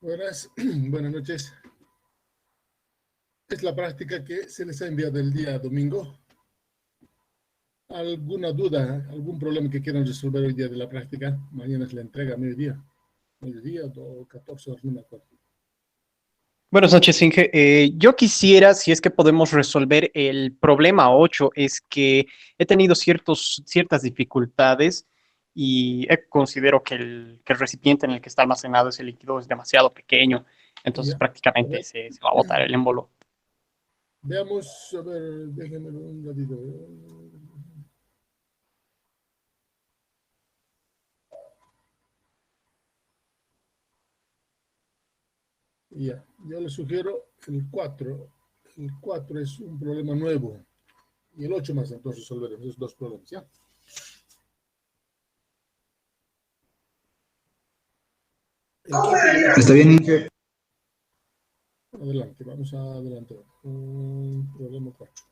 Buenas, buenas noches. Es la práctica que se les ha enviado el día domingo. ¿Alguna duda, algún problema que quieran resolver hoy día de la práctica? Mañana es la entrega, mediodía o 14 horas, no me acuerdo. Buenas noches, Inge. Yo quisiera, si es que podemos resolver el problema 8, es que he tenido ciertas dificultades y considero que el recipiente en el que está almacenado ese líquido es demasiado pequeño, entonces Ya, a prácticamente ver, se va a botar el émbolo. veamos, a ver, déjenme un ratito. Ya, yo les sugiero el 4. El 4 es un problema nuevo y el 8 más, entonces resolveremos esos dos problemas, ¿ya? El 4 ya lo Está bien, tenemos. Inge. Adelante, vamos adelante. Problema 4.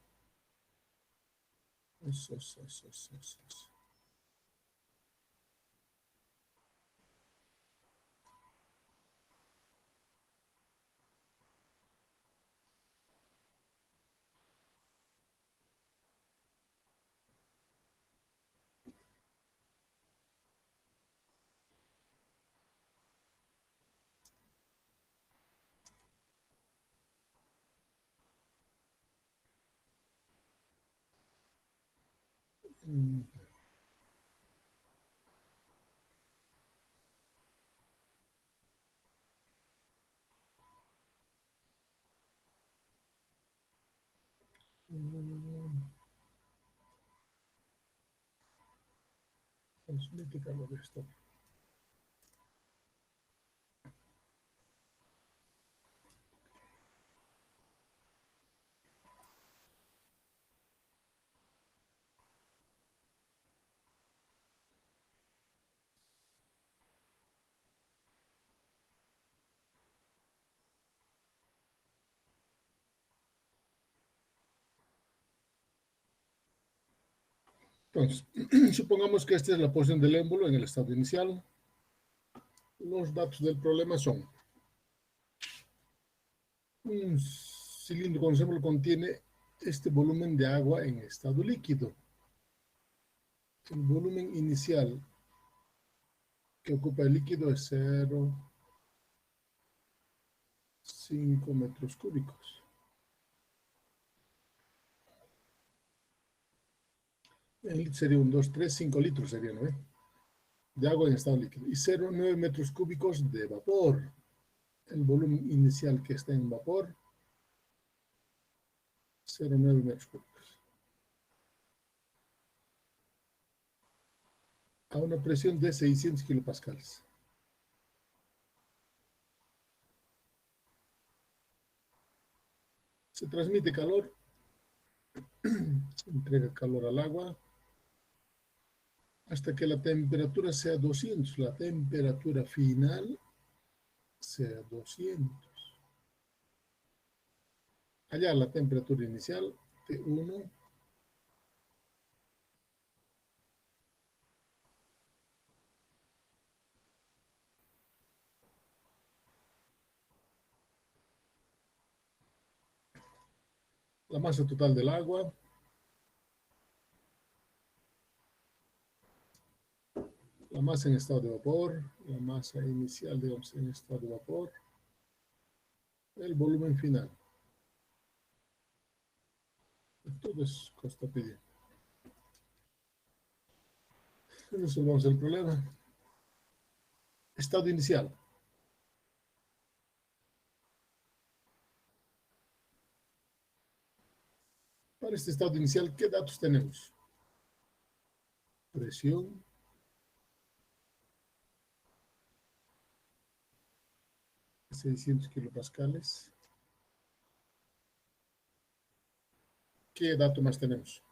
Eso. Mm, Cosmética de esto. Entonces, supongamos que esta es la posición del émbolo en el estado inicial. Los datos del problema son un cilindro con émbolo contiene este volumen de agua en estado líquido. El volumen inicial que ocupa el líquido es 0,5 metros cúbicos. Sería 1, 2, 3, 5 litros sería, ¿no? De agua en estado líquido. Y 0,9 metros cúbicos de vapor. El volumen inicial que está en vapor, 0,9 metros cúbicos. A una presión de 600 kilopascales. Se transmite calor, se entrega calor al agua, hasta que la temperatura sea 200, la temperatura final sea 200. Allá la temperatura inicial, T1, la masa total del agua, la masa en estado de vapor, la masa inicial, digamos, en estado de vapor, el volumen final. Todo es costa pedida. Resolvamos el problema. Estado inicial. Para este estado inicial, ¿qué datos tenemos? Presión, 600 kilopascales. ¿Qué dato más tenemos?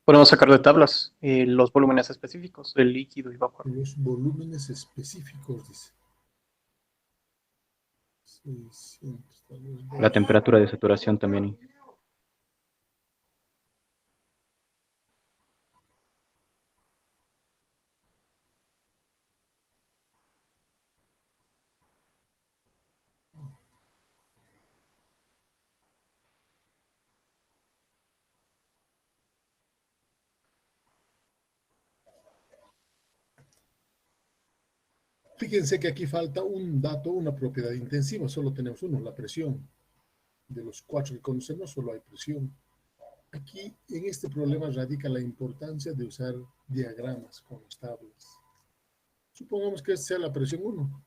Podemos sacar de tablas los volúmenes específicos del líquido y vapor. Los volúmenes específicos, dice. 600, tal vez La 2. temperatura de saturación también, Inge. Fíjense que aquí falta un dato, una propiedad intensiva, solo tenemos uno, la presión. De los 4 que conocemos, solo hay presión. Aquí, en este problema, radica la importancia de usar diagramas con las tablas. Supongamos que esta sea la presión 1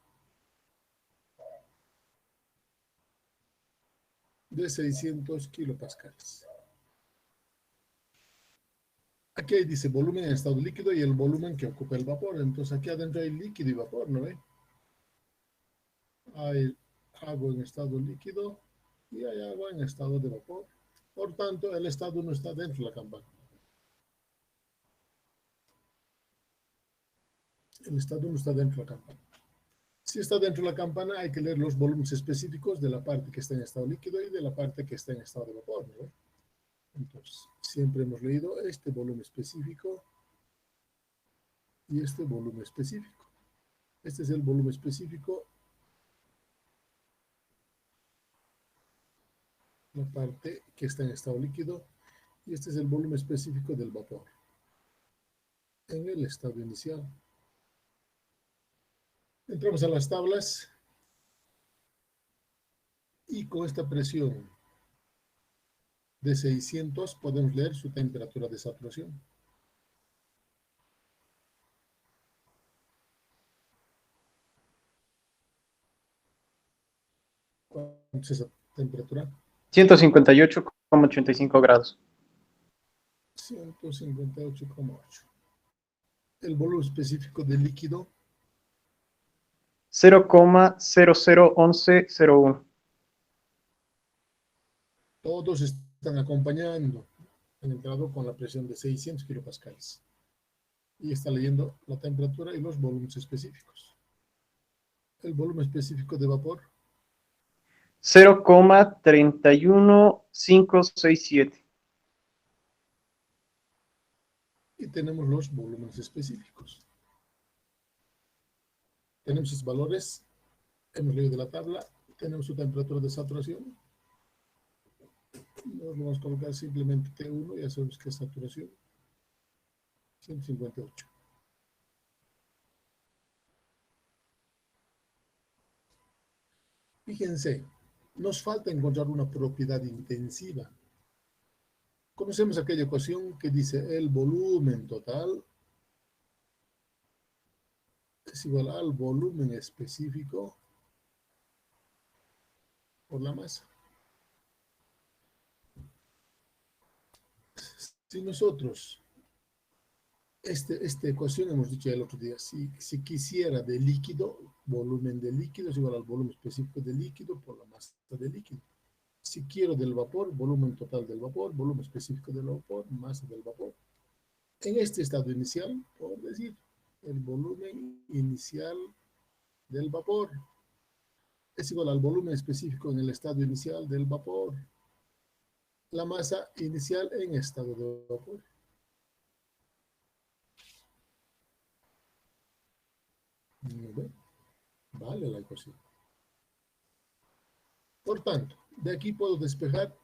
de 600 kilopascales. Aquí dice volumen en estado líquido y el volumen que ocupa el vapor. Entonces aquí adentro hay líquido y vapor, ¿no ve? Hay agua en estado líquido y hay agua en estado de vapor. Por tanto, el estado no está dentro de la campana. El estado no está dentro de la campana. Si está dentro de la campana, hay que leer los volúmenes específicos de la parte que está en estado líquido y de la parte que está en estado de vapor, ¿no? Entonces, siempre hemos leído este volumen específico y este volumen específico. Este es el volumen específico, la parte que está en estado líquido, y este es el volumen específico del vapor en el estado inicial. Entramos a las tablas y con esta presión de 600 podemos leer su temperatura de saturación. ¿Cuánto es esa temperatura? 158,85 grados. 158,8. El volumen específico del líquido. 0,001101. Todos están acompañando. Han entrado con la presión de 600 kilopascales. Y está leyendo la temperatura y los volúmenes específicos. El volumen específico de vapor. 0,31567. Y tenemos los volúmenes específicos. Tenemos sus valores. Hemos leído de la tabla. Tenemos su temperatura de saturación. Nos vamos a colocar simplemente T1, ya sabemos que es saturación. 158. Fíjense, nos falta encontrar una propiedad intensiva. Conocemos aquella ecuación que dice el volumen total es igual al volumen específico por la masa. Si nosotros, esta ecuación hemos dicho el otro día, si quisiera de líquido, volumen de líquido es igual al volumen específico de líquido por la masa de líquido. Si quiero del vapor, volumen total del vapor, volumen específico del vapor, masa del vapor. En este estado inicial, por decir, el volumen inicial del vapor es igual al volumen específico en el estado inicial del vapor. La masa inicial en estado de vapor. Vale la ecuación. Por tanto, de aquí puedo despejar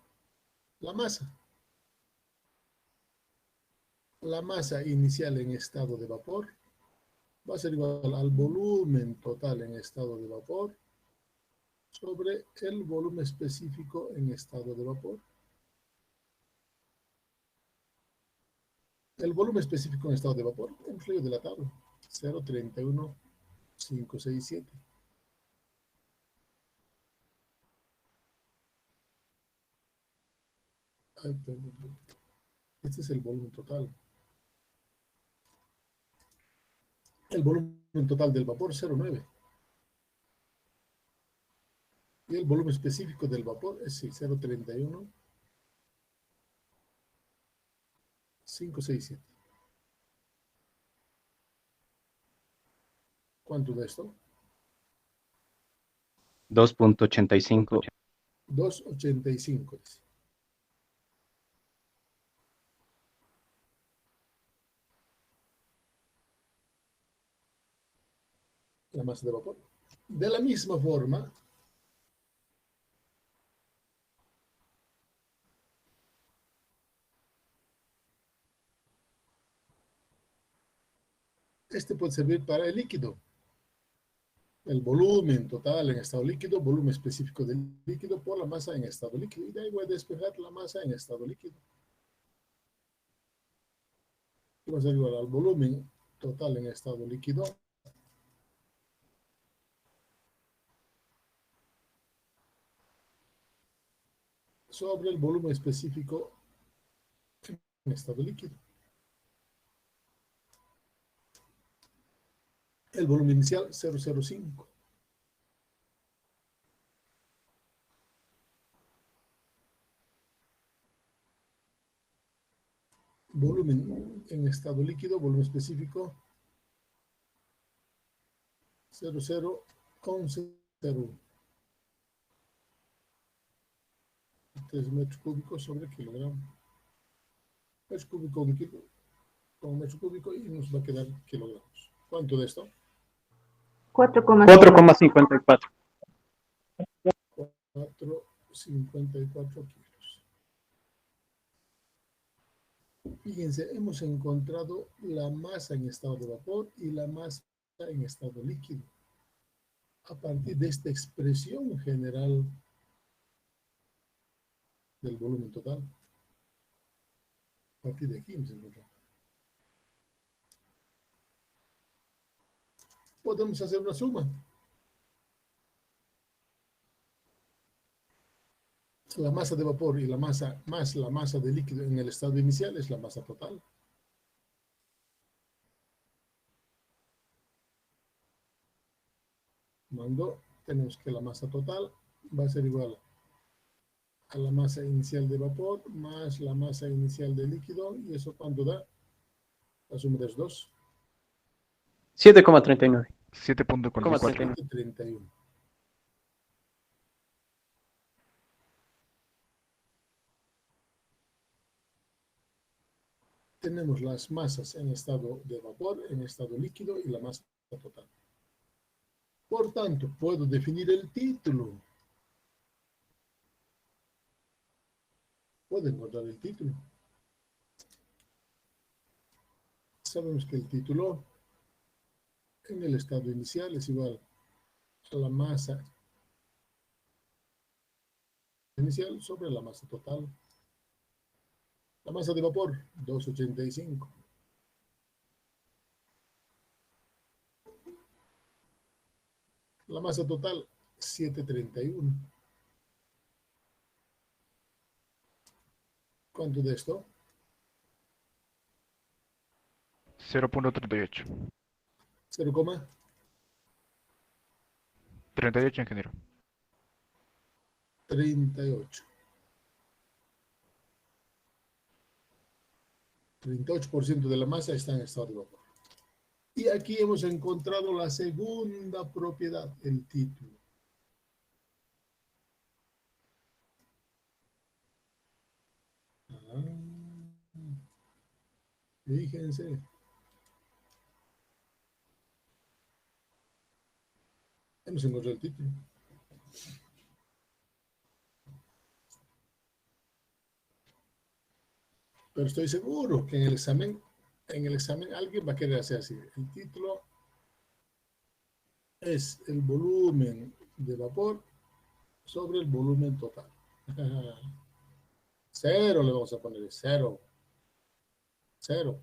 la masa. La masa inicial en estado de vapor va a ser igual al volumen total en estado de vapor sobre el volumen específico en estado de vapor. El volumen específico en estado de vapor, hemos leído de la tabla, 0,31567. Este es el volumen total. El volumen total del vapor, 0,9. Y el volumen específico del vapor es 0,31567. ¿Cuánto de esto? 2.85. 2,85. Dice. La masa de vapor. De la misma forma, este puede servir para el líquido. el volumen total en estado líquido, volumen específico del líquido por la masa en estado líquido. Y de ahí voy a despejar la masa en estado líquido. Y va a ser igual al volumen total en estado líquido sobre el volumen específico en estado líquido. El volumen inicial 0,05. Volumen en estado líquido, volumen específico 0,01101. 3 metros cúbicos sobre kilogramo. Metro cúbico con metro cúbico y nos va a quedar kilogramos. ¿Cuánto de esto? 4,54. 4,54 kilos. Fíjense, hemos encontrado la masa en estado de vapor y la masa en estado líquido. A partir de esta expresión general del volumen total. A partir de aquí hemos encontrado. Podemos hacer una suma. La masa de vapor y la masa más la masa de líquido en el estado inicial es la masa total. Cuando tenemos que la masa total va a ser igual a la masa inicial de vapor más la masa inicial de líquido. ¿Y eso cuánto da? La suma de los dos. 7,39. 7.44. 31. Tenemos las masas en estado de vapor, en estado líquido y la masa total. Por tanto, puedo definir el título. Puedo encontrar el título. Sabemos que el título en el estado inicial es igual a la masa inicial sobre la masa total. La masa de vapor, 285. La masa total, 731. ¿Cuánto de esto? 0.38. 0,38. 38, ingeniero. 38% de la masa está en estado de vapor. Y aquí hemos encontrado la segunda propiedad, el título. Fíjense. Hemos encontrado el título. Pero estoy seguro que en el examen alguien va a querer hacer así. El título es el volumen de vapor sobre el volumen total. 0 le vamos a poner, 0. 0.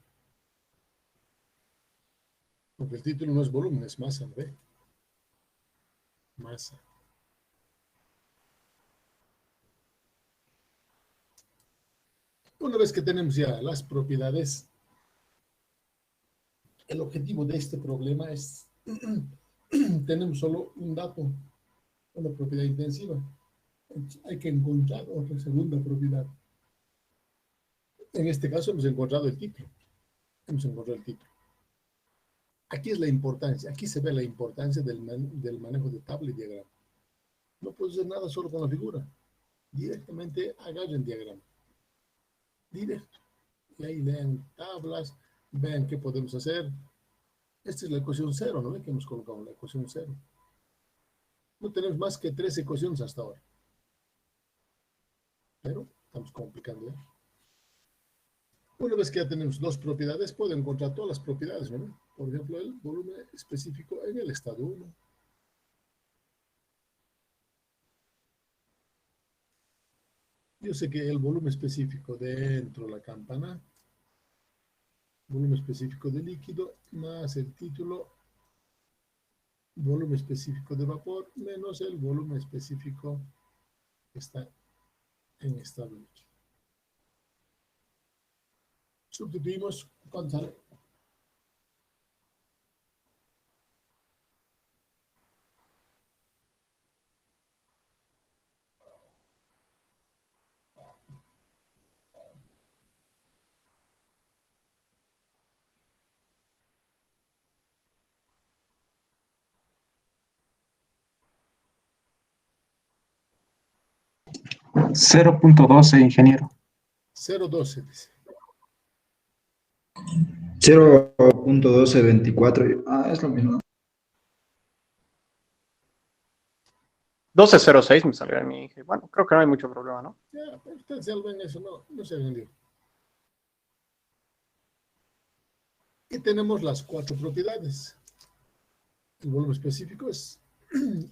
Porque el título no es volumen, es masa, ¿ve? Masa. Una vez que tenemos ya las propiedades, el objetivo de este problema es, tenemos solo un dato, una propiedad intensiva. Hay que encontrar otra segunda propiedad. En este caso hemos encontrado el título. Hemos encontrado el título. Aquí es la importancia, aquí se ve la importancia del manejo de tabla y diagrama. No puedo hacer nada solo con la figura. Directamente agarren diagrama. Directo. Y ahí lean tablas, vean qué podemos hacer. Esta es la ecuación 0, ¿no? Que hemos colocado, la ecuación 0. No tenemos más que 3 ecuaciones hasta ahora. Pero estamos complicando ya. Una vez que ya tenemos dos propiedades, puedo encontrar todas las propiedades, ¿no? Por ejemplo, el volumen específico en el estado 1, Yo sé que el volumen específico dentro de la campana, volumen específico de líquido, más el título, volumen específico de vapor, menos el volumen específico que está en estado líquido. Sustituimos, ¿cuánto sale? Cero punto doce, ingeniero. 0,12 dice. 0.1224. Ah, es lo mismo. 1206 me salió a mí. Dije, bueno, creo que no hay mucho problema, ¿no? Ya, pero ustedes ya ven eso, no se vendió. Y tenemos las 4 propiedades. El volumen específico es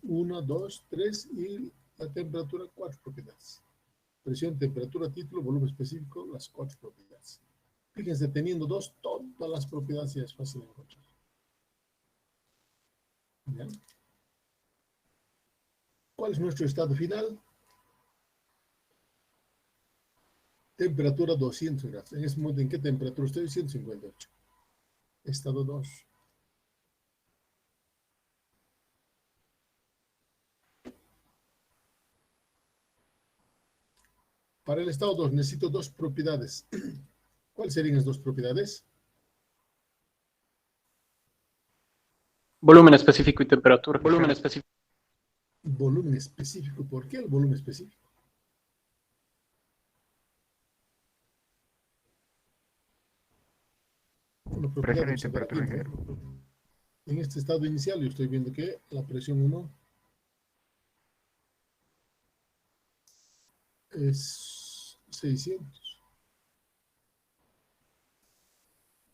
1, 2, 3 y la temperatura 4 propiedades. Presión, temperatura, título, volumen específico, las 4 propiedades. Fíjense, teniendo 2, todas las propiedades ya es fácil de encontrar. ¿Ya? ¿Cuál es nuestro estado final? Temperatura 200 grados. En este momento, ¿en qué temperatura estoy? 158. Estado 2. Para el estado 2 necesito 2 propiedades. ¿Cuáles serían las 2 propiedades? Volumen específico y temperatura. Volumen específico. Volumen específico. ¿Por qué el volumen específico? Una propiedad Presión y temperatura, observativa. ingeniero. En este estado inicial yo estoy viendo que la presión 1 es 600.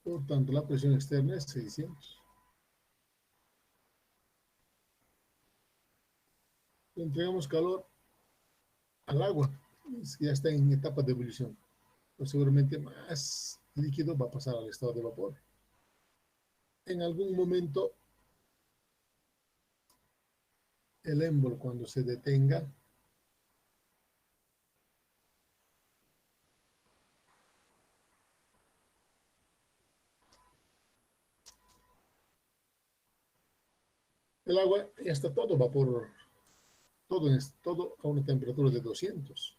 Por tanto, la presión externa es 600. Le entregamos calor al agua. Ya está en etapa de ebullición. Pues seguramente más líquido va a pasar al estado de vapor. En algún momento, el émbolo, cuando se detenga, el agua ya está todo vapor, todo a una temperatura de 200.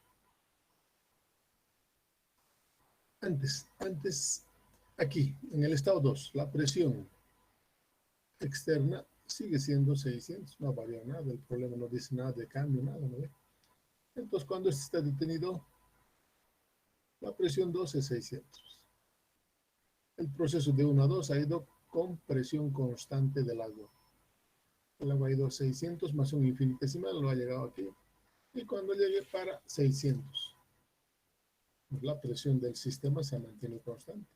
Antes, aquí, en el estado 2, la presión externa sigue siendo 600, no ha variado nada, el problema no dice nada de cambio, nada, ¿no ve? Entonces, cuando este está detenido, la presión 2 es 600. El proceso de 1 a 2 ha ido con presión constante del agua. El agua ha ido a 600 más un infinitesimal, lo ha llegado aquí. Y cuando llegue para 600, la presión del sistema se mantiene constante.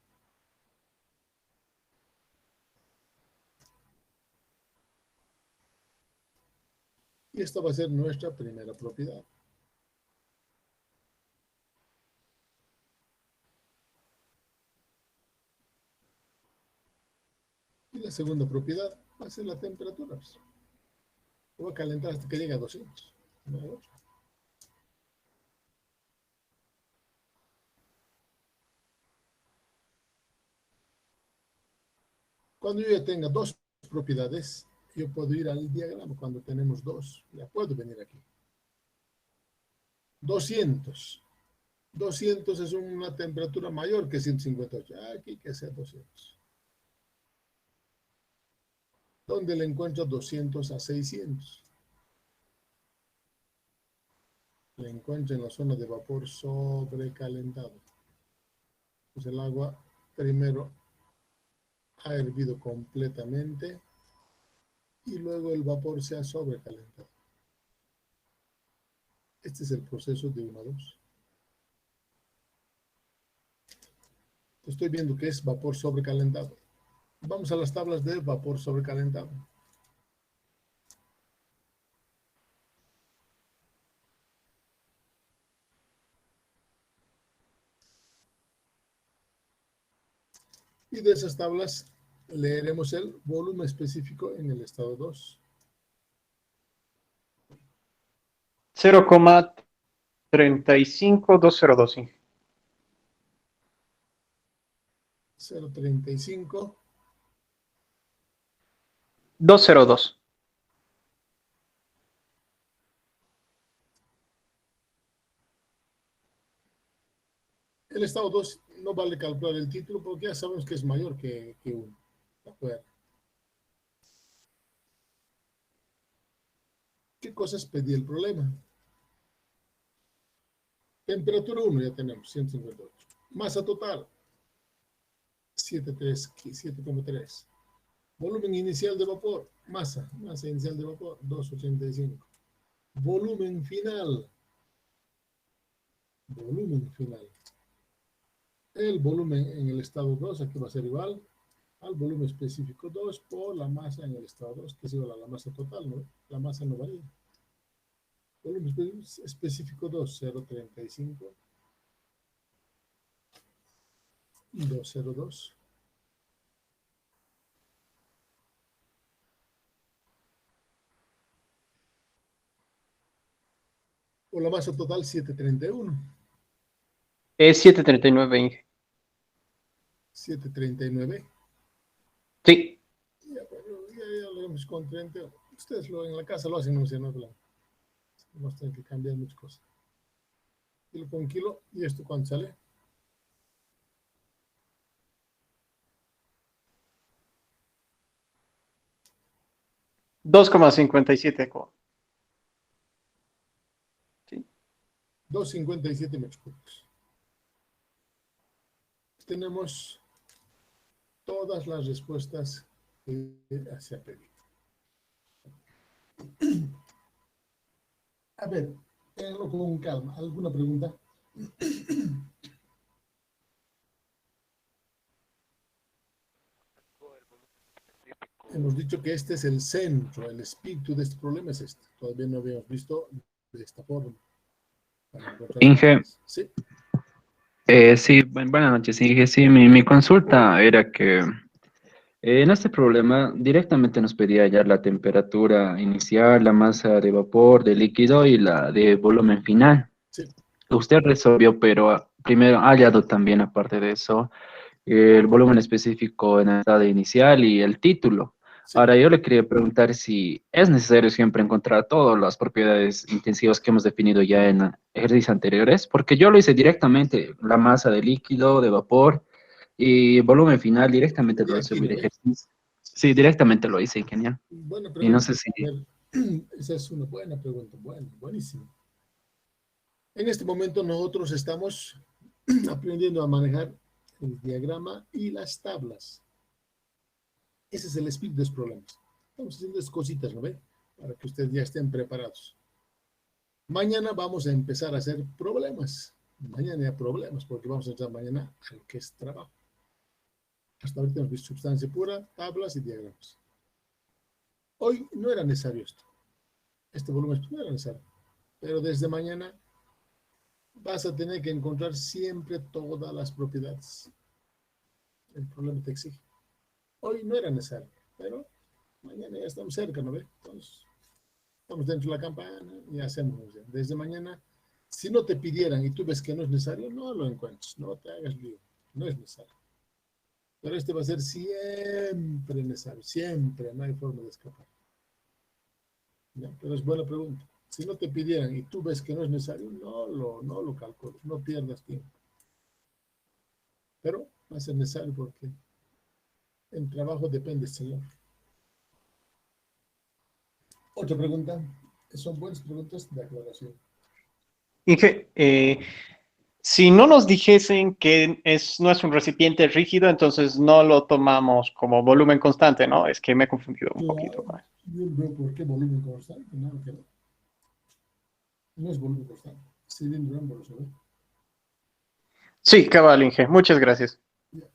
Y esta va a ser nuestra primera propiedad. Y la segunda propiedad va a ser la temperatura. Lo va a calentar hasta que llegue a 200. No hay otra. Cuando yo ya tenga 2 propiedades, yo puedo ir al diagrama cuando tenemos 2. Ya puedo venir aquí. 200. 200 es una temperatura mayor que 158. Aquí que sea 200. ¿Dónde le encuentro 200 a 600? Le encuentro en la zona de vapor sobrecalentado. Pues el agua primero ha hervido completamente y luego el vapor se ha sobrecalentado. Este es el proceso de 1 a 2. Estoy viendo que es vapor sobrecalentado. Vamos a las tablas de vapor sobrecalentado. Y de esas tablas leeremos el volumen específico en el estado 2. 0,35202. 0,35. 202. El estado 2 no vale calcular el título porque ya sabemos que es mayor que 1. ¿De acuerdo? ¿Qué cosas pedía el problema? Temperatura 1 ya tenemos, 158. Masa total, 7,3. Volumen inicial de vapor, masa inicial de vapor, 285. Volumen final. El volumen en el estado 2, aquí va a ser igual al volumen específico 2 por la masa en el estado 2, que es igual a la masa total, ¿no? La masa no varía. Volumen específico 2, 0,35. 202. O la masa total 731. Es 739, Inge. 739. Sí. Ya, bueno, ya lo hemos con 30. Ustedes en la casa lo hacen, no sé, no vamos a tener que cambiar muchas cosas. Kilo con kilo. ¿Y esto cuánto sale? $2,57. Sí. 2,57 metros cúbicos. Tenemos todas las respuestas que se ha pedido. A ver, tenlo con calma. ¿Alguna pregunta? Hemos dicho que este es el centro, el espíritu de este problema es este. Todavía no habíamos visto de esta forma. Inge, Sí. sí, buenas noches, Inge. Sí, mi consulta era que en este problema directamente nos pedía hallar la temperatura inicial, la masa de vapor, de líquido y la de volumen final. Sí. Usted resolvió, pero primero ha hallado también, aparte de eso, el volumen específico en el estado inicial y el título. Sí. Ahora, yo le quería preguntar si es necesario siempre encontrar todas las propiedades intensivas que hemos definido ya en ejercicios anteriores, porque yo lo hice directamente, la masa de líquido, de vapor y volumen final directamente Y lo aquí, subí ¿no de ve? ejercicio. Sí, directamente lo hice, ingeniero. Buena Y no pregunta. sé si... A ver, esa es una buena pregunta. Buenísimo. En este momento nosotros estamos aprendiendo a manejar el diagrama y las tablas. Ese es el espíritu de los problemas. Estamos haciendo esas cositas, ¿no ve? Para que ustedes ya estén preparados. Mañana vamos a empezar a hacer problemas. Mañana ya problemas, porque vamos a entrar mañana a lo que es trabajo. Hasta ahorita hemos visto sustancia pura, tablas y diagramas. Hoy no era necesario esto. Este volumen no era necesario. Pero desde mañana vas a tener que encontrar siempre todas las propiedades. El problema te exige. Hoy no era necesario, pero mañana ya estamos cerca, ¿no ve? Entonces, estamos dentro de la campana y hacemos. Desde mañana, si no te pidieran y tú ves que no es necesario, no lo encuentres, no te hagas lío, no es necesario. Pero este va a ser siempre necesario, siempre, no hay forma de escapar. ¿Ya? Pero es buena pregunta. Si no te pidieran y tú ves que no es necesario, no lo calcules, no pierdas tiempo. Pero va a ser necesario porque el trabajo depende, Señor. Otra pregunta. Son buenas preguntas de aclaración. Inge, si no nos dijesen que no es un recipiente rígido, entonces no lo tomamos como volumen constante, ¿no? Es que me he confundido un poquito Claro, con eso. yo veo por qué volumen constante, nada que ver. No es volumen constante. Cilindro en bolsa, ¿no? Sí, cabal, Inge. Muchas gracias. Ya.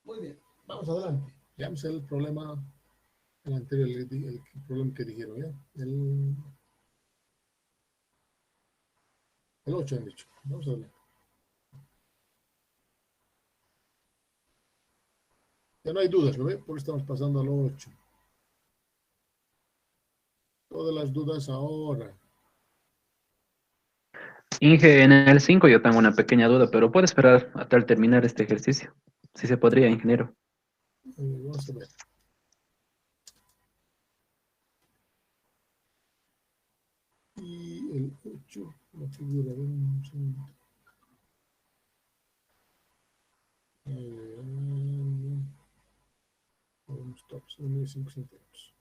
Muy bien, vamos adelante. Veamos el problema, el anterior, el problema que dijeron, ¿ya? El 8 han dicho. Vamos adelante. Ya no hay dudas, ¿lo ve? Por eso estamos pasando al 8. Todas las dudas ahora. Inge, en el 5 yo tengo una pequeña duda, pero puede esperar hasta el terminar este ejercicio. Si se podría, ingeniero. Vamos a ver. Y el 8, la figura de un segundo. Stop, son 5 centímetros.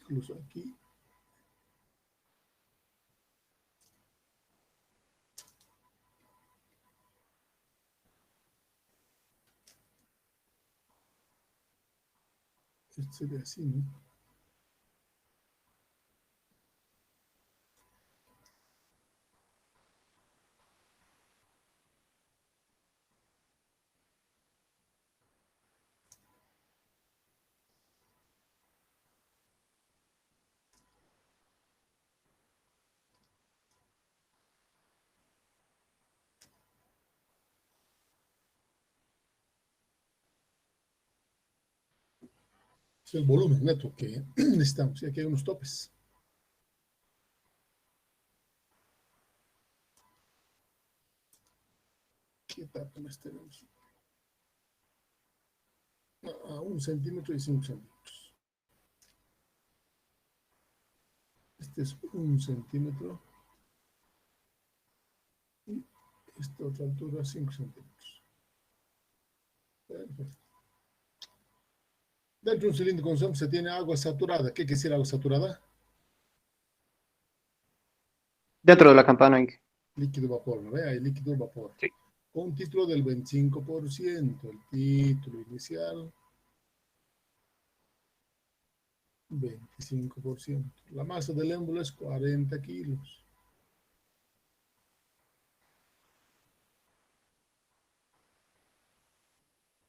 Incluso aquí. Esto sería así, ¿no? Es el volumen neto que necesitamos. Y aquí hay unos topes. ¿Qué tapones tenemos? A 1 centímetro y 5 centímetros. Este es 1 centímetro. Y esta otra altura 5 centímetros. Perfecto. Dentro de un cilindro con SOM se tiene agua saturada. ¿Qué quiere decir agua saturada? Dentro de la campana, Inge. Líquido vapor, ¿no ve? Hay líquido vapor. Sí. Con un título del 25%. El título inicial, 25%. La masa del émbolo es 40 kilos.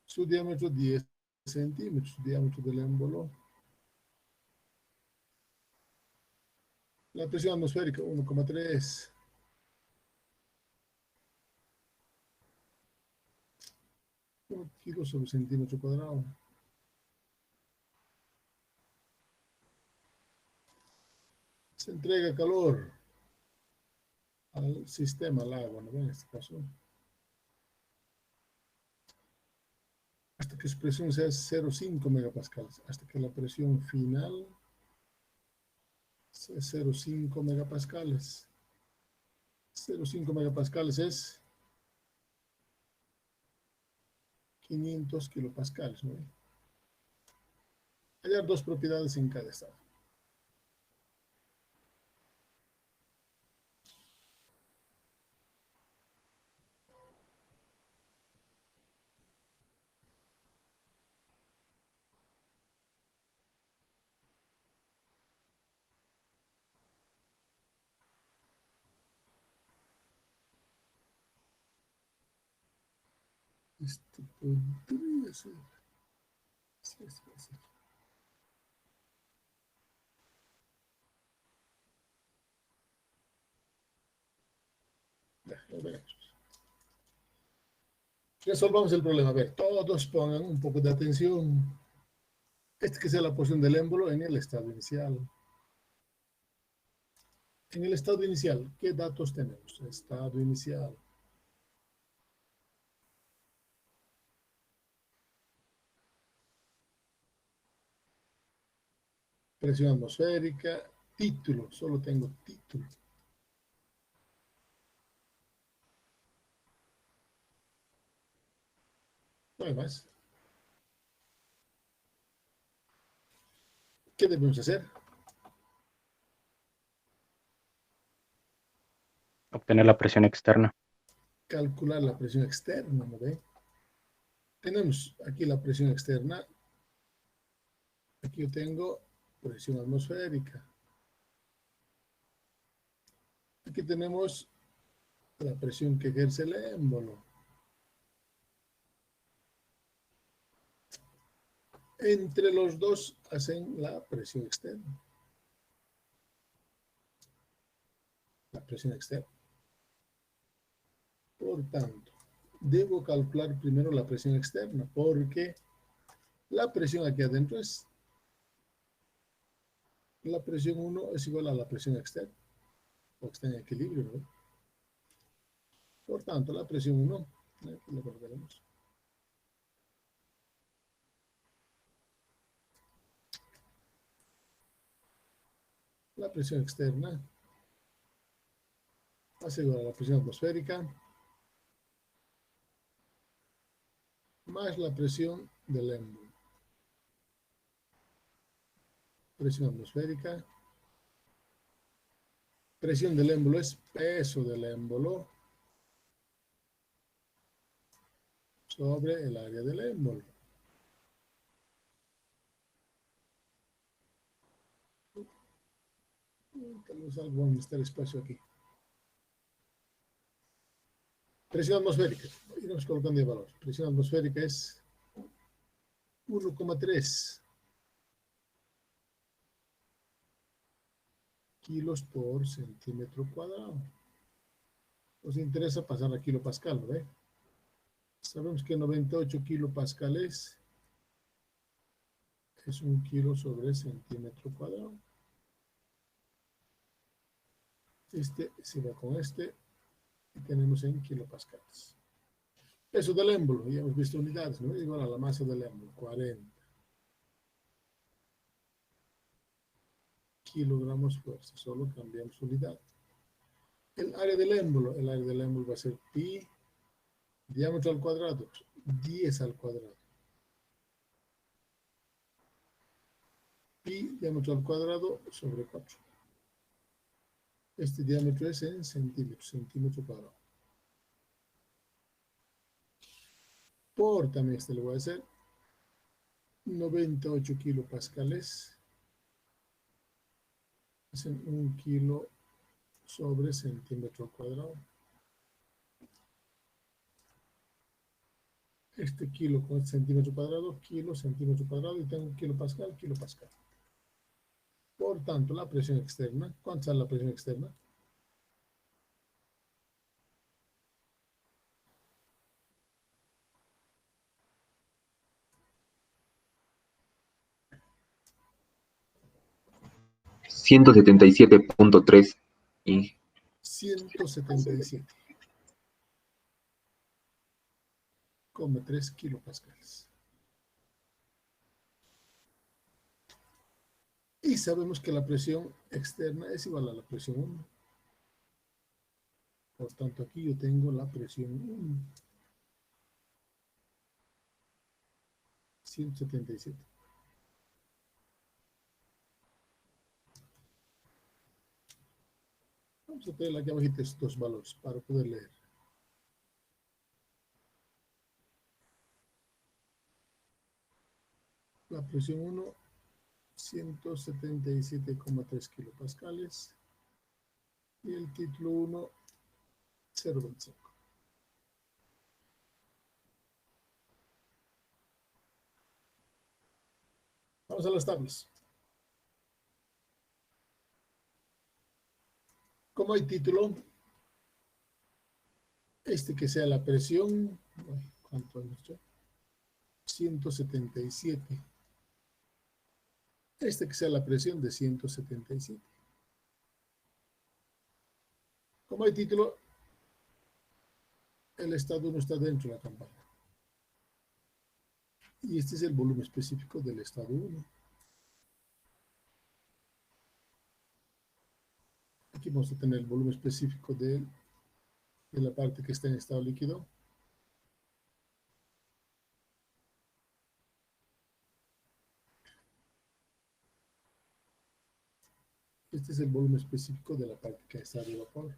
Su diámetro 10 centímetros. Diámetro del émbolo. La presión atmosférica 1,3. Kilos sobre centímetro cuadrado. Se entrega calor al sistema, al agua, ¿no? En este caso. Hasta que su presión sea 0,5 megapascales. Hasta que la presión final sea 0,5 megapascales. 0,5 megapascales es 500 kilopascales, ¿no? Hay dos propiedades en cada estado. Esto podría ser. Sí, sí, sí. Resolvamos el problema. A ver, todos pongan un poco de atención. Este que sea la posición del émbolo en el estado inicial. En el estado inicial, ¿qué datos tenemos? Estado inicial. Presión atmosférica, título, solo tengo título. No hay más. ¿Qué debemos hacer? Obtener la presión externa. Calcular la presión externa, ¿no ve? Tenemos aquí la presión externa. Aquí yo tengo presión atmosférica. Aquí tenemos la presión que ejerce el émbolo. Entre los dos hacen la presión externa. La presión externa. Por tanto, debo calcular primero la presión externa, porque la presión aquí adentro es, la presión 1 es igual a la presión externa, porque está en equilibrio, ¿no? Por tanto, la presión 1, aquí lo colocaremos. La presión externa es igual a la presión atmosférica más la presión del émbolo. Presión atmosférica. Presión del émbolo es peso del émbolo sobre el área del émbolo. Tenemos algo en este espacio aquí. Presión atmosférica. Iremos colocando el valor. Presión atmosférica es 1,3 kilos por centímetro cuadrado. Nos interesa pasar a kilopascal, ¿no ve? Sabemos que 98 kilopascales es 1 kilo sobre centímetro cuadrado. Este se va con este y tenemos en kilopascales. Peso del émbolo, ya hemos visto unidades, ¿no? Igual a la masa del émbolo, 40 kilogramos fuerza, solo cambiamos unidad. El área del émbolo va a ser pi, diámetro al cuadrado, 10 al cuadrado. Pi, diámetro al cuadrado, sobre 4. Este diámetro es en centímetros, centímetro cuadrado. Por también este lo voy a hacer 98 kilopascales. Hacen 1 kilo sobre centímetro cuadrado. Este kilo con centímetro cuadrado, kilo, centímetro cuadrado, y tengo kilopascal, kilopascal. Por tanto, la presión externa, ¿cuánta es la presión externa? $177.3. 177,3 kilopascales. Y sabemos que la presión externa es igual a la presión 1. Por tanto, aquí yo tengo la presión 1. 177. Vamos a poner aquí abajito estos valores para poder leer. La presión 1, 177,3 kilopascales. Y el título 1, 0,25. Vamos a las tablas. Como hay título, Este que sea la presión, ¿cuánto hemos hecho? 177. Este que sea la presión de 177. Como hay título, el estado 1 está dentro de la campana. Y este es el volumen específico del estado 1. Aquí vamos a tener el volumen específico de la parte que está en estado líquido. Este es el volumen específico de la parte que está de vapor.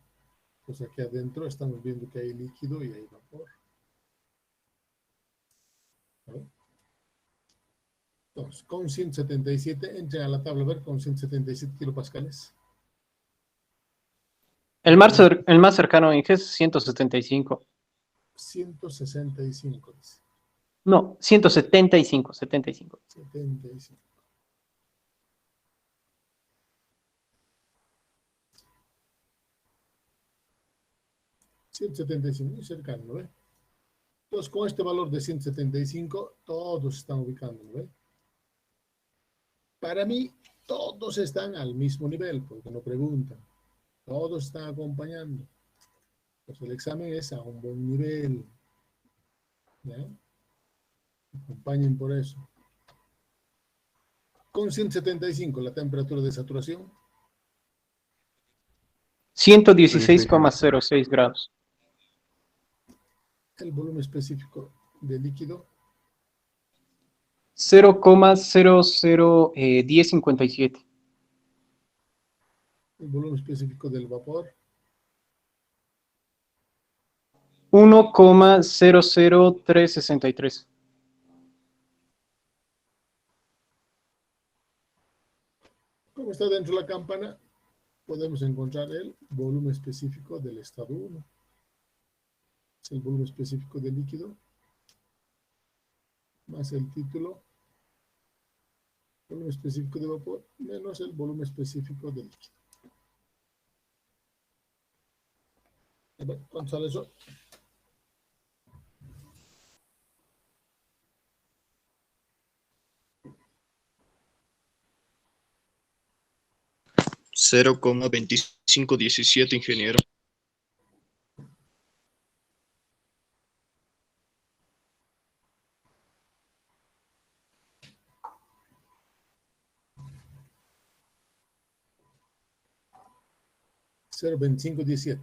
Pues aquí adentro estamos viendo que hay líquido y hay vapor. ¿Vale? Entonces, con 177, entren a la tabla a ver con 177 kilopascales. El más cercano en G es 175. 165, dice. No, 175, 75. 75. Muy cercano, ¿no ve? Entonces, con este valor de 175, todos están ubicando, ¿no ve? Para mí, todos están al mismo nivel, porque no preguntan. Todos están acompañando. Pues el examen es a un buen nivel. ¿Ya? Acompañen por eso. Con 175, la temperatura de saturación. 116,06 grados. El volumen específico de líquido. 0,001057. El volumen específico del vapor. 1,00363. Como está dentro de la campana, podemos encontrar el volumen específico del estado 1. Es el volumen específico del líquido, más el título, volumen específico de vapor, menos el volumen específico del líquido. A ver, ¿cuánto sale eso? $0,2517, ingeniero. $0,2517.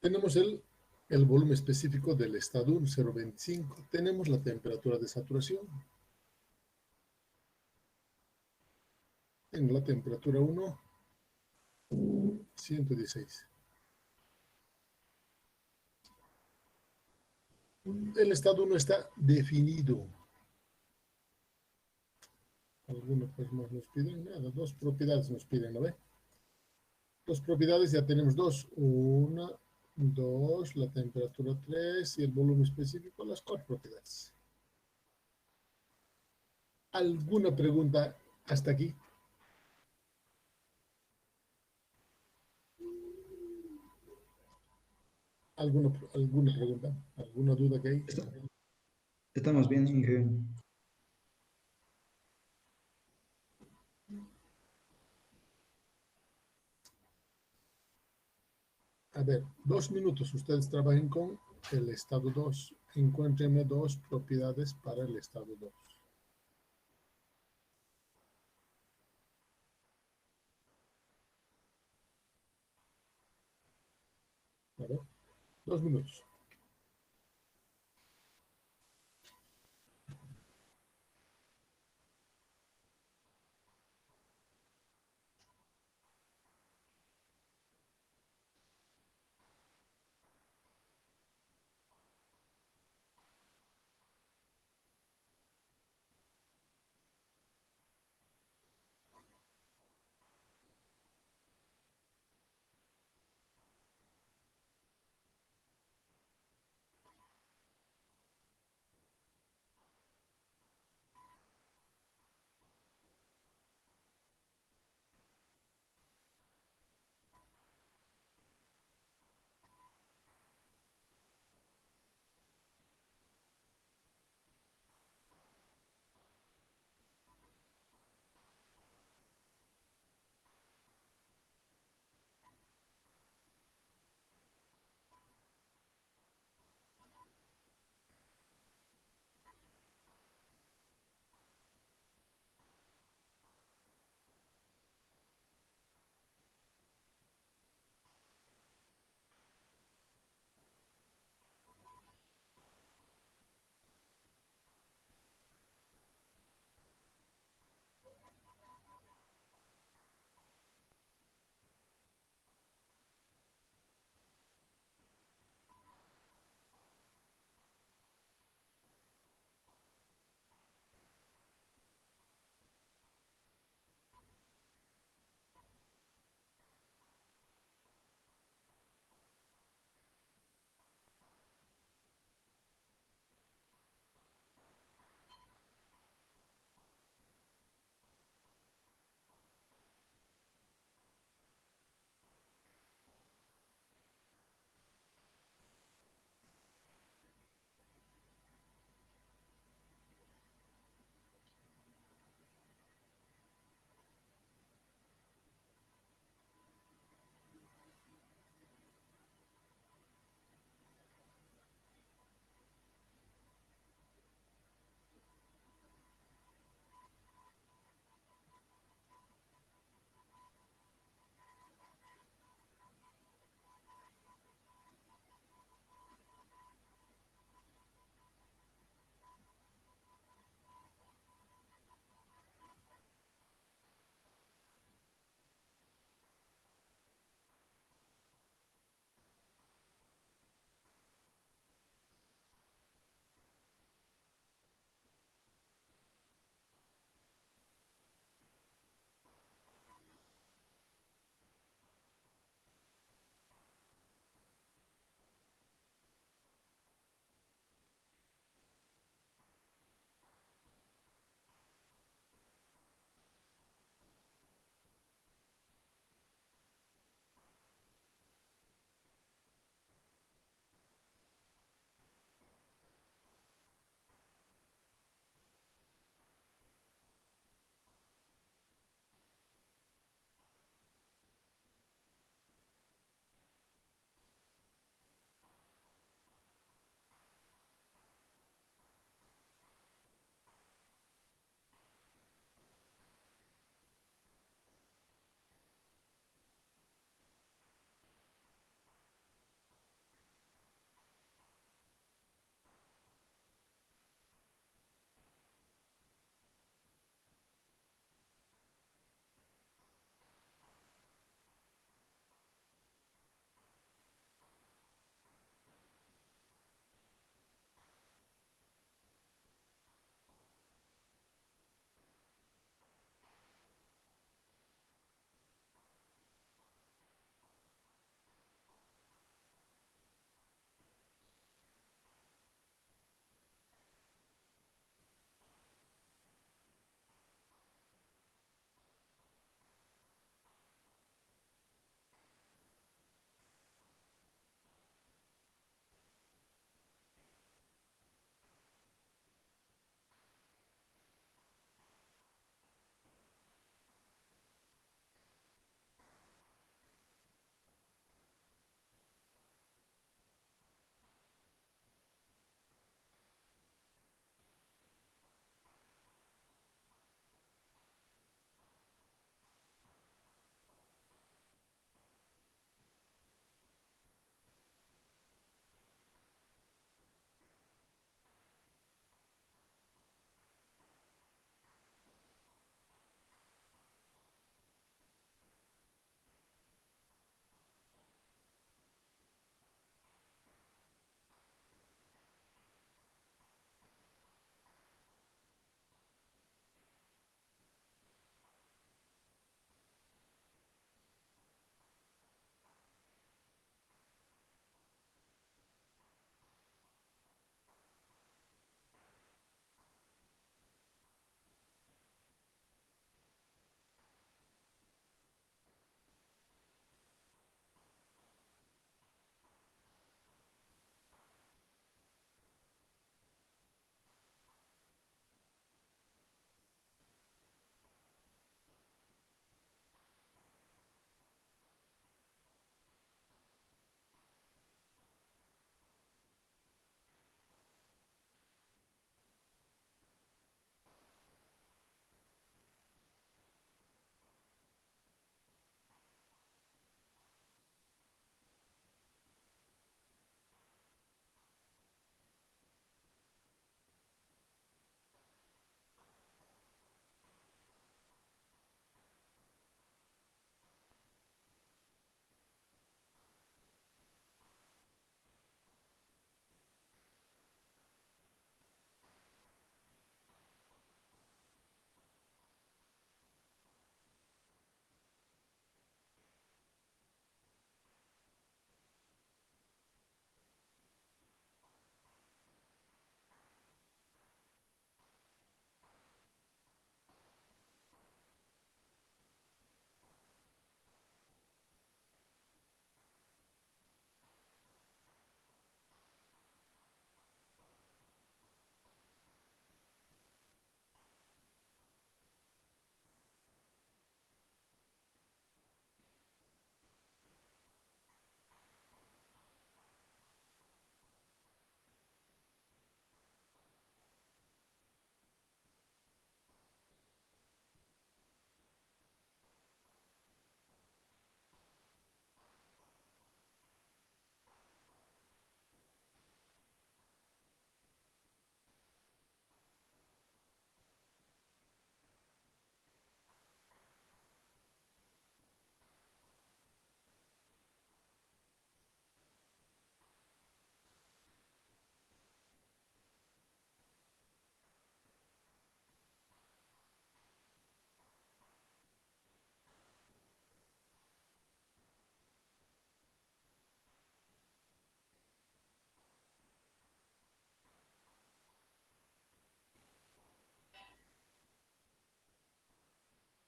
Tenemos el volumen específico del estado 1, 0,25. Tenemos la temperatura de saturación. Tengo la temperatura 1, 116. El estado 1 está definido. Algunos pues más nos piden, nada, dos propiedades nos piden, ¿no ve? Dos propiedades, ya tenemos dos. Una, dos, la temperatura 3 y el volumen específico, las cuatro propiedades. ¿Alguna pregunta hasta aquí? ¿Alguna pregunta? ¿Alguna duda que hay? Estamos bien, Inge. A ver, 2 minutos. Ustedes trabajen con el estado 2. Encuéntrenme dos propiedades para el estado 2. A ver, 2 minutos.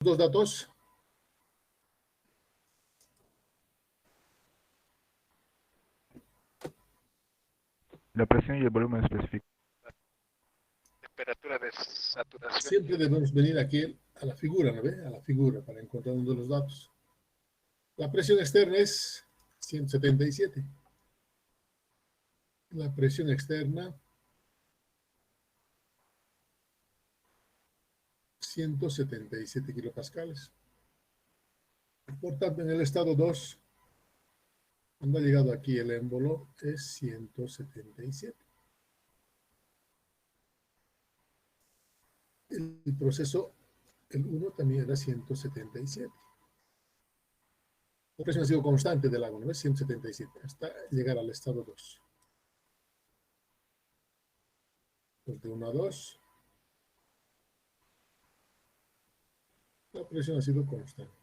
dos datos. La presión y el volumen específico. Temperatura de saturación. Siempre debemos venir aquí a la figura, ¿no ve? A la figura para encontrar uno de los datos. La presión externa es 177. La presión externa 177 kilopascales. Por tanto, en el estado 2, cuando ha llegado aquí el émbolo, es 177. El proceso, el 1 también era 177. La presión ha sido constante del agua, ¿no es? 177, hasta llegar al estado 2. Pues de 1 a 2, la presión ha sido constante.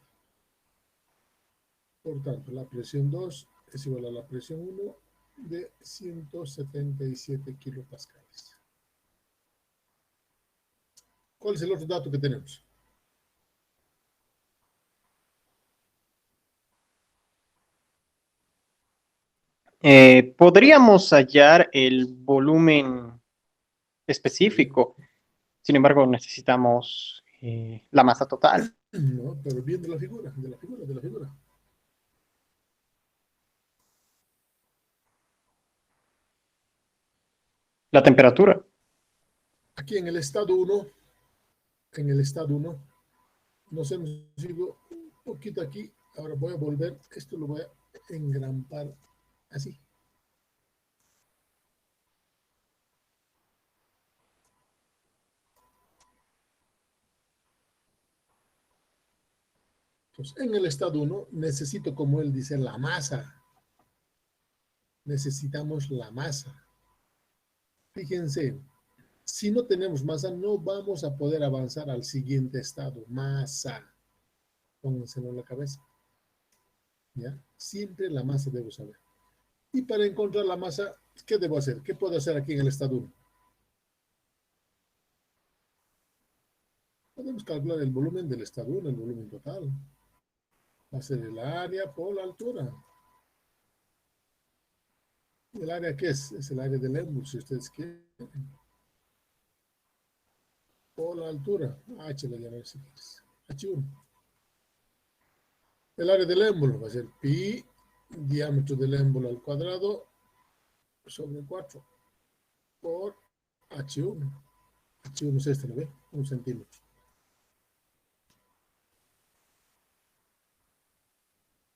Por tanto, la presión 2 es igual a la presión 1 de 177 kilopascales. ¿Cuál es el otro dato que tenemos? Podríamos hallar el volumen específico, sin embargo necesitamos la masa total. No, pero bien de la figura, de la figura, de la figura. La temperatura. Aquí en el estado 1, nos hemos ido un poquito aquí. Ahora voy a volver, esto lo voy a engrampar así. Entonces, en el estado 1 necesito, como él dice, la masa. Necesitamos la masa. Fíjense, si no tenemos masa, no vamos a poder avanzar al siguiente estado. Masa. Pónganselo en la cabeza. ¿Ya? Siempre la masa debo saber. Y para encontrar la masa, ¿qué debo hacer? ¿Qué puedo hacer aquí en el estado 1? Podemos calcular el volumen del estado 1, el volumen total. Va a ser el área por la altura. ¿El área qué es? Es el área del émbolo, si ustedes quieren. Por la altura. H le llaman si quieres. H1. El área del émbolo va a ser pi, diámetro del émbolo al cuadrado, sobre 4, por H1. H1 es este, ¿no ve? 1 centímetro.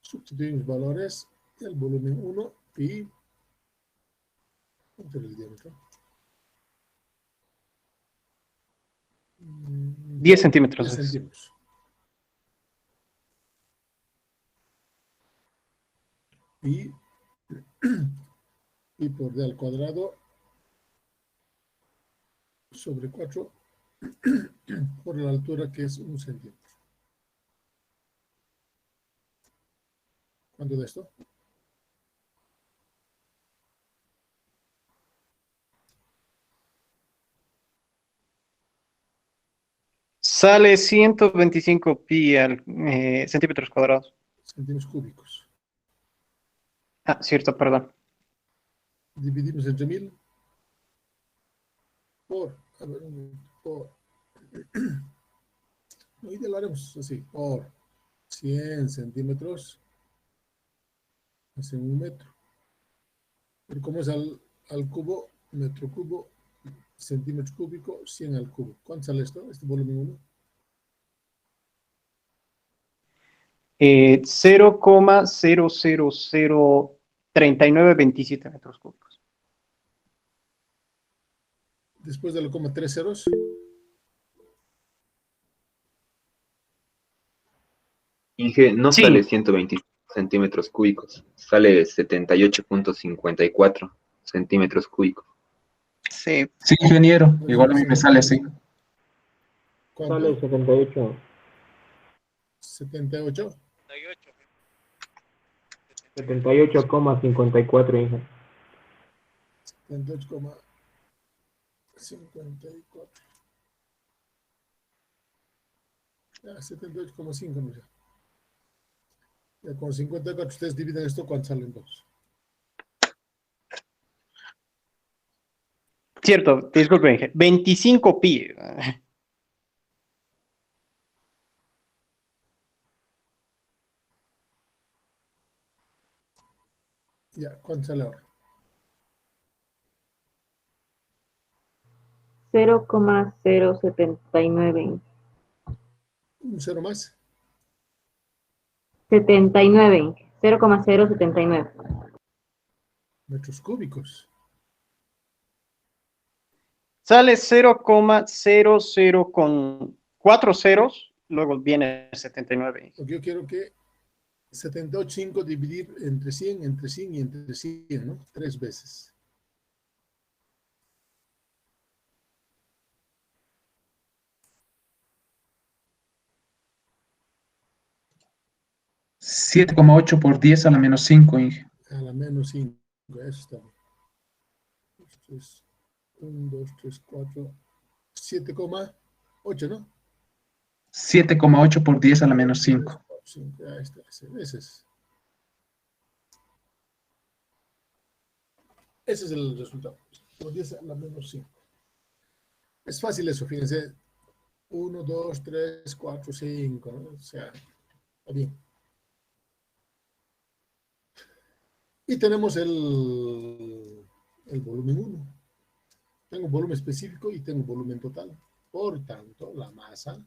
Sustituimos valores, el volumen 1, pi, ¿cuánto era el diámetro? 10 centímetros. 10 centímetros. Pi por d al cuadrado sobre 4 por la altura que es 1 centímetro. ¿Cuánto de esto? Sale 125 pi al centímetros cuadrados. Centímetros cúbicos. Ah, cierto, perdón. Dividimos entre 1000 por, a ver, por, hoy lo haremos así, por 100 centímetros, hacen 1 metro. Pero como es al cubo, metro cubo, centímetro cúbico, 100 al cubo. ¿Cuánto sale esto? Este volumen 1. 0,0003927 metros cúbicos. Después de lo coma 3 ceros. Inge, no Sí. sale 120 centímetros cúbicos, sale 78.54 centímetros cúbicos. Sí. Sí, ingeniero. Igual a mí me sale así. ¿Cuánto? Sale 78. 78. 78,54, Inge. 78,54. Ya, 78,5, no sé. Ya con 54 ustedes dividen esto, ¿cuánto salen dos? Cierto, disculpen, 25 pi. Ya, ¿cuánto sale ahora? 0,079. Un cero más. 79. 0,079. Metros cúbicos. Sale 0,00 con 4 ceros, luego viene 79. Porque yo quiero que 78,5 dividir entre 100 y entre 100, ¿no? 3 veces. Siete coma ocho por 10 a la menos 5, Inge. A la menos 5. Eso está bien. 1, 2, 3, 4, 7,8, ¿no? 7,8 por 10 a la menos 5. 5, ahí está. Ese es el resultado. Por 10 a la menos 5. Es fácil eso, fíjense. 1, 2, 3, 4, 5, ¿no? O sea, está bien. Y tenemos el volumen 1. Tengo volumen específico y tengo volumen total. Por tanto, la masa.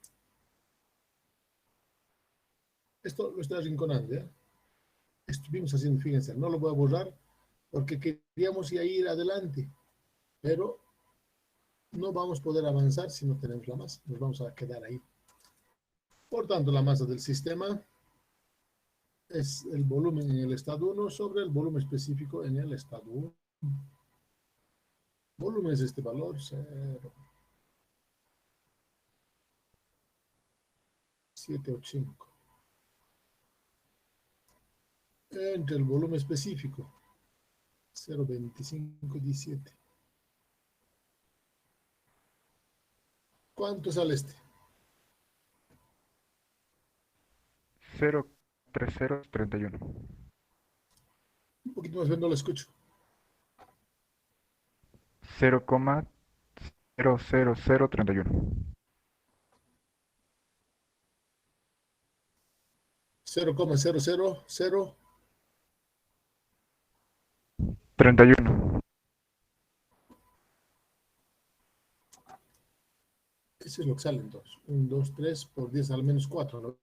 Esto lo estoy arrinconando, ¿ya? Estuvimos haciendo, fíjense, no lo voy a borrar porque queríamos ya ir adelante, pero no vamos a poder avanzar si no tenemos la masa. Nos vamos a quedar ahí. Por tanto, la masa del sistema es el volumen en el estado 1 sobre el volumen específico en el estado 1. Volumen es este valor, 0. 785. Entre el volumen específico, 0,2517. ¿Cuánto sale este? 0,3031. Un poquito más bien, no lo escucho. 0,00031. 0,000. 31. Eso es lo que sale entonces. 1, 2, 3 por 10 al menos 4, ¿no?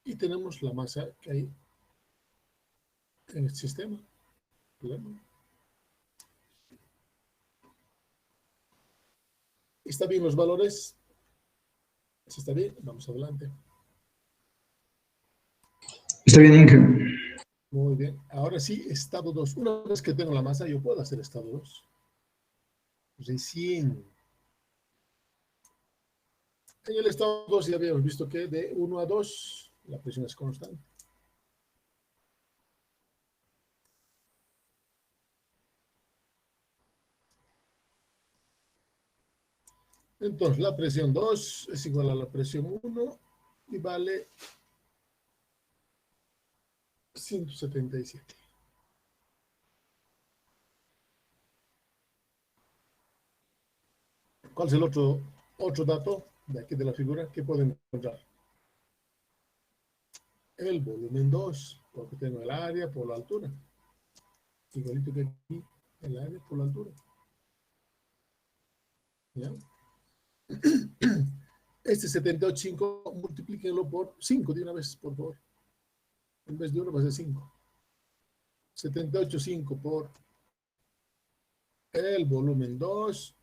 Y tenemos la masa que hay en el sistema. ¿Está bien los valores? Si está bien, vamos adelante. Está bien, Inge. Muy bien. Ahora sí, estado 2. Una vez que tengo la masa, yo puedo hacer estado 2. Recién. En el estado 2 ya habíamos visto que de 1 a 2 la presión es constante. Entonces, la presión 2 es igual a la presión 1 y vale 177. ¿Cuál es el otro dato de aquí de la figura que pueden encontrar? El volumen 2, porque tengo el área por la altura. Igualito que aquí, el área por la altura. ¿Ya? Este 78,5 multiplíquenlo por 5 de una vez, por favor. En vez de 1 va a ser 5. 78,5 por el volumen 2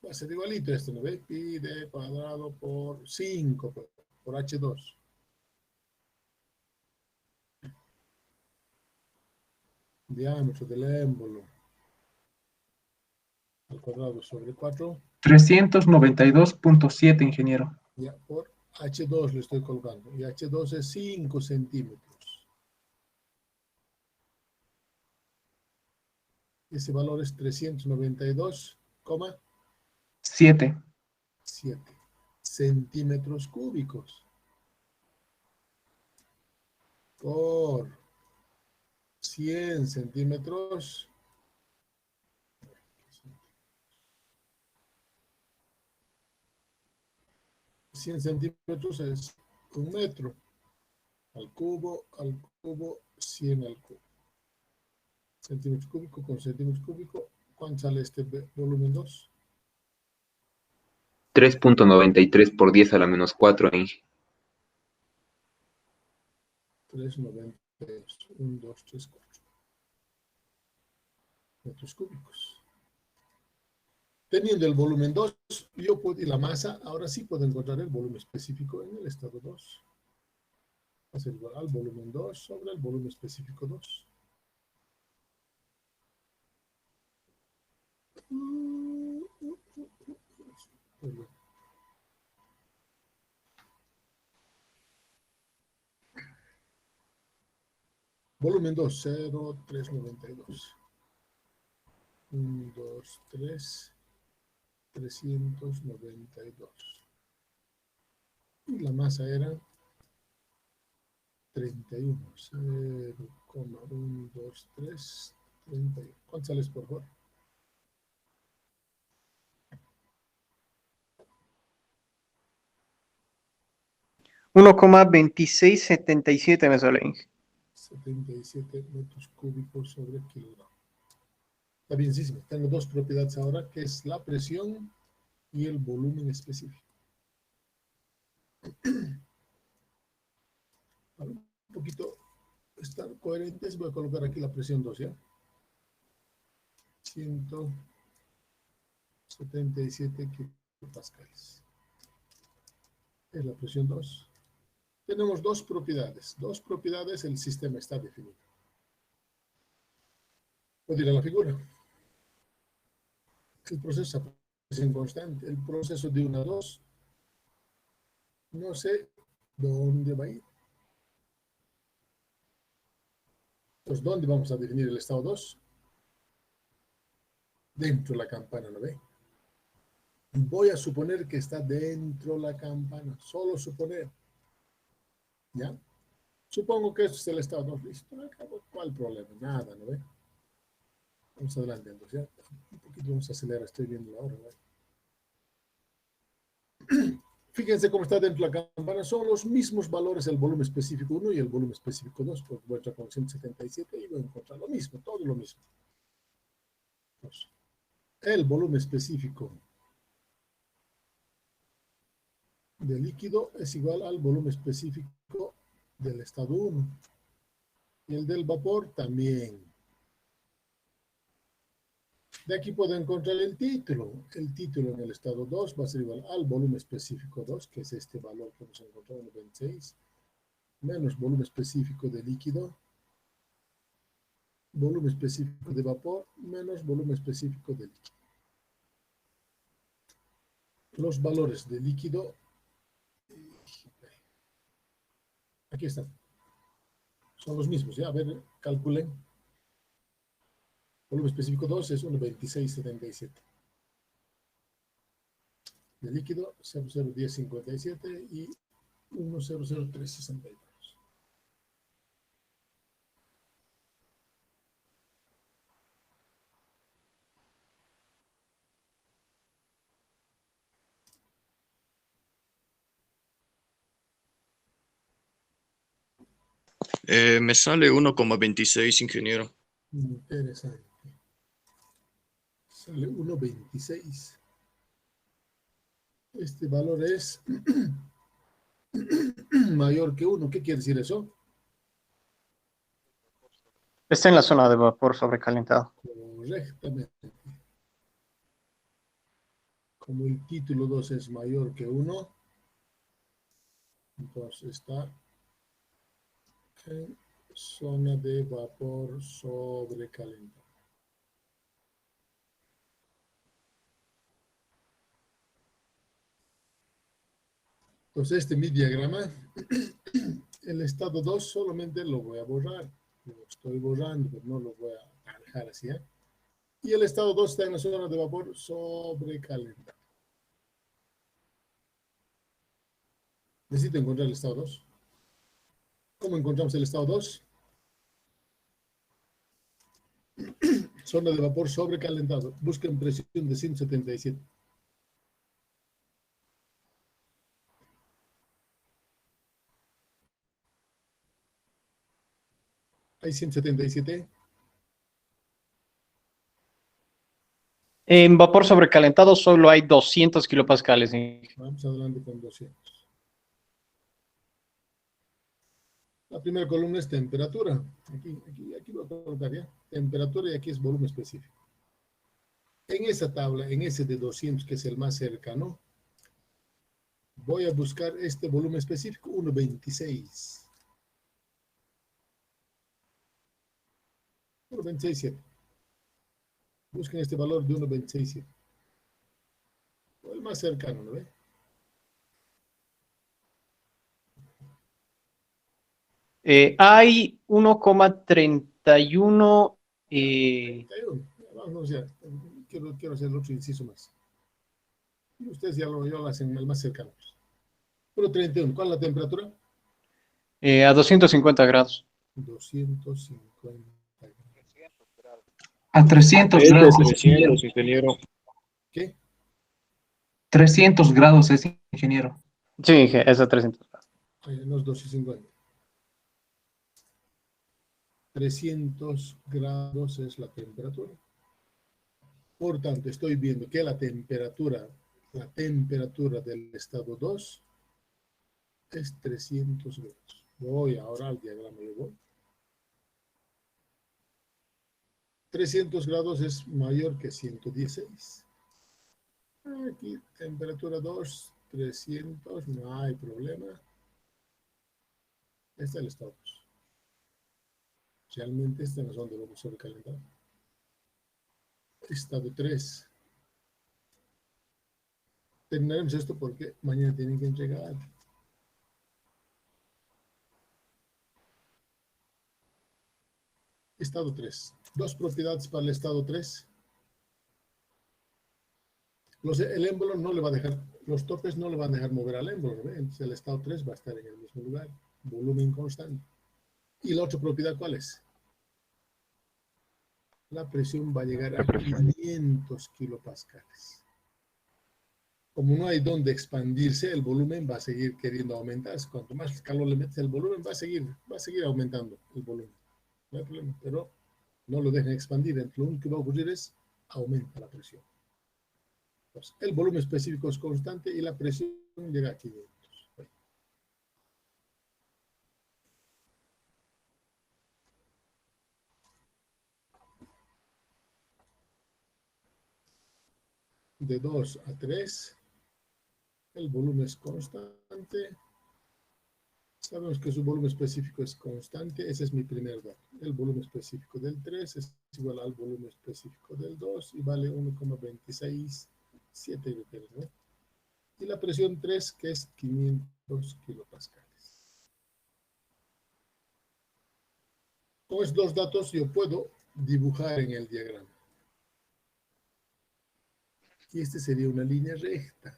va a ser igualito a esto, ¿no ve? Pi d cuadrado por 5, por H2. Diámetro del émbolo al cuadrado sobre 4. 392.7, ingeniero. Ya, por H2 le estoy colgando. Y H2 es 5 centímetros. Ese valor es 392,7. 7. centímetros cúbicos por 100 centímetros. 100 centímetros es 1 metro. Al cubo, 100 al cubo. Centímetros cúbicos con centímetros cúbicos. ¿Cuánto sale este volumen 2? 3.93 por 10 a la menos 4, Inge. 392. 1, 2, 3, 4 metros cúbicos. Teniendo el volumen 2, yo puedo, y la masa, ahora sí puedo encontrar el volumen específico en el estado 2. Va a ser igual al volumen 2 sobre el volumen específico 2. Volumen 2, 0, 392. 1, 2, 3, 392. Y la masa era 31. 0,123, 31. ¿Cuánto sales por favor? $1,2677 me sale, Inge. 77 metros cúbicos sobre kilogramo. Está bienísimo. Tengo dos propiedades ahora, que es la presión y el volumen específico. Para un poquito estar coherentes, voy a colocar aquí la presión 2, ¿ya? 177 kilopascales. Es la presión 2. Tenemos dos propiedades. Dos propiedades, el sistema está definido. Puedo ir a la figura. El proceso de presión constante, el proceso de 1 a 2, no sé dónde va a ir. Entonces, ¿dónde vamos a definir el estado 2? Dentro de la campana, ¿no ve? Voy a suponer que está dentro de la campana, solo suponer. ¿Ya? Supongo que esto es el estado 2, listo. ¿Cuál problema? Nada, ¿no ve? Vamos adelante, entonces, ¿ya? Un poquito vamos a acelerar, estoy viendo la hora, ¿no? Fíjense cómo está dentro de la campana. Son los mismos valores el volumen específico 1 y el volumen específico 2. Pues voy a entrar con 177 y voy a encontrar lo mismo, todo lo mismo. Entonces, el volumen específico del líquido es igual al volumen específico del estado 1. Y el del vapor también. De aquí puedo encontrar el título. El título en el estado 2 va a ser igual al volumen específico 2, que es este valor que hemos encontrado en el 26, menos volumen específico de líquido, volumen específico de vapor, menos volumen específico de líquido. Los valores de líquido, aquí están. Son los mismos, ¿ya? A ver, calculen. Volumen específico 2 es 1,2677. De líquido, 0,01057 y 1,00362. Me sale 1,26, ingeniero. Interesante. Sale 1,26. Este valor es mayor que 1. ¿Qué quiere decir eso? Está en la zona de vapor sobrecalentado. Correctamente. Como el título 2 es mayor que 1, entonces está en zona de vapor sobrecalentado. Entonces este mi diagrama, el estado 2 solamente lo voy a borrar. Lo estoy borrando, pero no lo voy a dejar así, ¿eh? Y el estado 2 está en la zona de vapor sobrecalentado. Necesito encontrar el estado 2. ¿Cómo encontramos el estado 2? Zona de vapor sobrecalentado. Busquen presión de 177. Hay 177. En vapor sobrecalentado solo hay 200 kilopascales, Inge. Vamos adelante con 200. La primera columna es temperatura. Aquí voy a colocar ya. Temperatura y aquí es volumen específico. En esa tabla, en ese de 200, que es el más cercano, voy a buscar este volumen específico, 1.26. 1.267. Busquen este valor de 1.267. O el más cercano, ¿no ve? Hay 1,31. 31. Vamos ya. Quiero hacer el otro inciso más. Y ustedes ya lo hacen el más cercano. 1.31. ¿Cuál es la temperatura? A 250 grados. 250. A 300 Es de grados, es ingeniero. 300, ingeniero. ¿Qué? 300 grados es ingeniero. Sí, Inge, es a 300 grados. No es 250. 300 grados es la temperatura. Por tanto, estoy viendo que la temperatura del estado 2 es 300 grados. Voy ahora al diagrama de Bohr. 300 grados es mayor que 116. Aquí, temperatura 2, 300, no hay problema. Este es el estado 2. Realmente esta no es donde vamos a sobrecalentar. Estado 3. Terminaremos esto porque mañana tienen que entregar. Estado 3. Dos propiedades para el estado 3. El émbolo no le va a dejar, los topes no le van a dejar mover al émbolo, ¿ve? Entonces el estado 3 va a estar en el mismo lugar. Volumen constante. ¿Y la otra propiedad cuál es? La presión va a llegar a 500 kilopascales. Como no hay donde expandirse, el volumen va a seguir queriendo aumentar. Cuanto más calor le metes al volumen, va a seguir aumentando el volumen. No hay problema, pero no lo dejen expandir. Entonces, lo único que va a ocurrir es aumenta la presión. Entonces, el volumen específico es constante y la presión llega a 500. De 2 a 3, el volumen es constante. Sabemos que su volumen específico es constante. Ese es mi primer dato. El volumen específico del 3 es igual al volumen específico del 2 y vale 1,267, ¿no? Y la presión 3, que es 500 kilopascales. Con estos dos datos yo puedo dibujar en el diagrama. Y este sería una línea recta.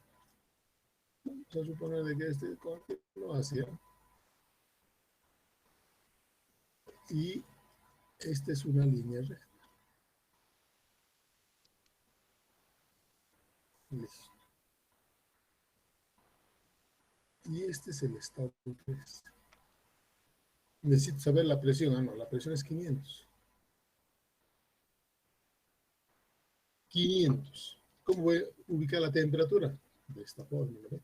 Vamos a suponer de que este continúa hacia. Y esta es una línea recta. Listo. Y este es el estado 3. Necesito saber la presión. Ah, no, la presión es 500. 500. ¿Cómo voy a ubicar la temperatura? De esta forma, ¿no?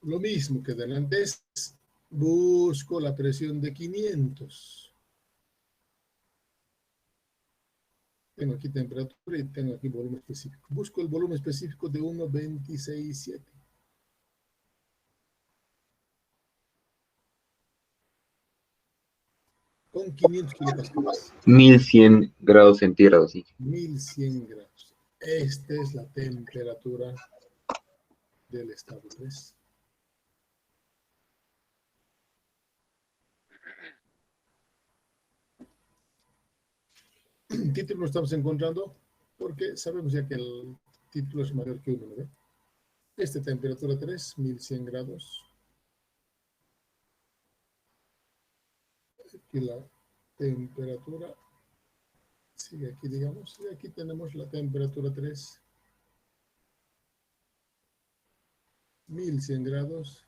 Lo mismo que delante es, busco la presión de 500. Tengo aquí temperatura y tengo aquí volumen específico. Busco el volumen específico de 1,267. Con 500 kilopascales. 1100 grados centígrados, sí. 1100 grados. Esta es la temperatura del estado 3. Título lo estamos encontrando porque sabemos ya que el título es mayor que 1, ¿no? Esta temperatura 3, 1100 grados. Aquí la temperatura sigue aquí, digamos, y aquí tenemos la temperatura 3, 1100 grados,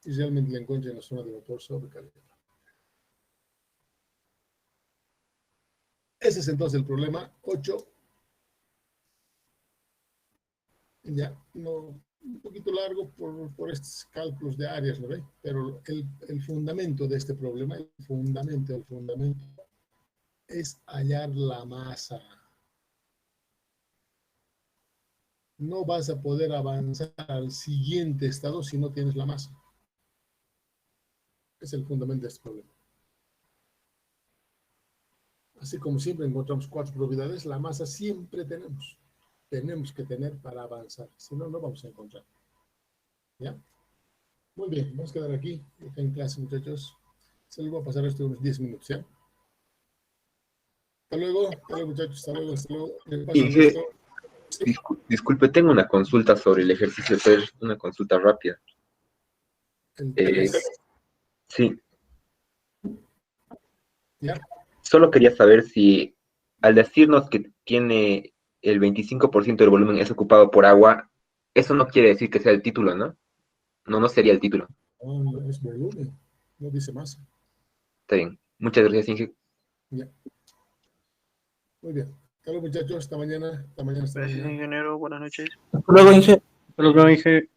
y realmente la encuentro en la zona de vapor sobrecaliente. Ese es entonces el problema 8. Ya, no, un poquito largo por estos cálculos de áreas, ¿no ve? Pero el fundamento de este problema, el fundamento es hallar la masa. No vas a poder avanzar al siguiente estado si no tienes la masa. Es el fundamento de este problema. Así como siempre encontramos 4 propiedades, la masa siempre tenemos. Tenemos que tener para avanzar. Si no, no vamos a encontrar. ¿Ya? Muy bien, vamos a quedar aquí. Está en clase, muchachos. Se les voy a pasar esto unos 10 minutos, ¿ya? Hasta luego, muchachos. Hasta luego, hasta luego. Inge, disculpe, tengo una consulta sobre el ejercicio 3, una consulta rápida. Sí. ¿Ya? Solo quería saber si al decirnos que tiene el 25% del volumen es ocupado por agua, eso no quiere decir que sea el título, ¿no? No sería el título. No, es volumen, no dice masa. Está bien. Muchas gracias, Inge. Ya. Muy bien. Hasta luego, muchachos. Hasta mañana. Hasta mañana. Gracias, ingeniero. Buenas noches. Hasta luego, Inge. Hasta luego, Inge.